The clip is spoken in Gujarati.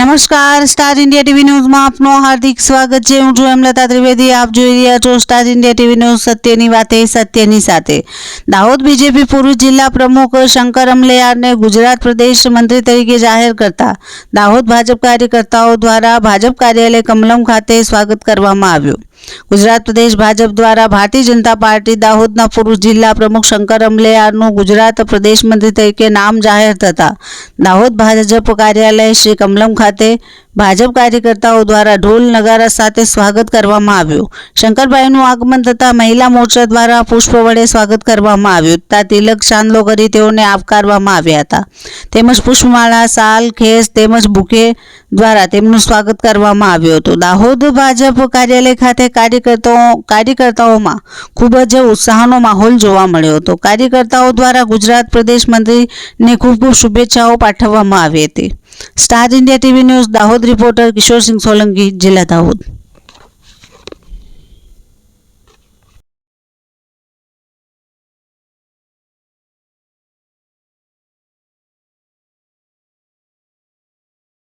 નમસ્કાર, સ્ટાર ઇન્ડિયા ટીવી ન્યૂઝમાં આપનું હાર્દિક સ્વાગત છે। હું છું હેમલતા ત્રિવેદી। આપ જોઈ રહ્યા છો સ્ટાર ઇન્ડિયા ટીવી ન્યૂઝ। સત્યની વાતે સત્યની સાથે। દાહોદ બીજેપી પૂર્વ જિલ્લા પ્રમુખ શંકર અમલૈયારને ગુજરાત પ્રદેશ મંત્રી તરીકે જાહેર કરતા દાહોદ ભાજપ કાર્યકર્તાઓ દ્વારા ભાજપ કાર્યાલય કમલમ ખાતે સ્વાગત કરવામાં આવ્યું। ગુજરાત પ્રદેશ ભાજપ દ્વારા ભારતીય જનતા પાર્ટી દાહોદના પૂર્વ જિલ્લા પ્રમુખ શંકર અમલૈયારનું ગુજરાત પ્રદેશ મંત્રી તરીકે નામ જાહેર થતા દાહોદ ભાજપ કાર્યાલય શ્રી કમલમ ખાતે ભાજપ કાર્યકર્તાઓ દ્વારા ઢોલ નગારા સાથે સ્વાગત કરવામાં આવ્યું। શંકરભાઈનું આગમન થતાં મહિલા મોરચા દ્વારા પુષ્પ વડે સ્વાગત કરવામાં આવ્યું તથા તિલક ચાંદલો કરી તેઓને આવકારવામાં આવ્યા હતા। તેમજ પુષ્પમાળા, શાલ, ખેસ તેમજ બુકે દ્વારા તેમનું સ્વાગત કરવામાં આવ્યું હતું। દાહોદ ભાજપ કાર્યાલય ખાતે કાર્યકર્તાઓમાં ખૂબ જ ઉત્સાહનો માહોલ જોવા મળ્યો હતો। કાર્યકર્તાઓ દ્વારા ગુજરાત પ્રદેશ મંત્રીને ખૂબ ખૂબ શુભેચ્છાઓ પાઠવવામાં આવી હતી। Star India TV news Dahod reporter Kishor Singh Solanki, જિલ્લા દાહોદ।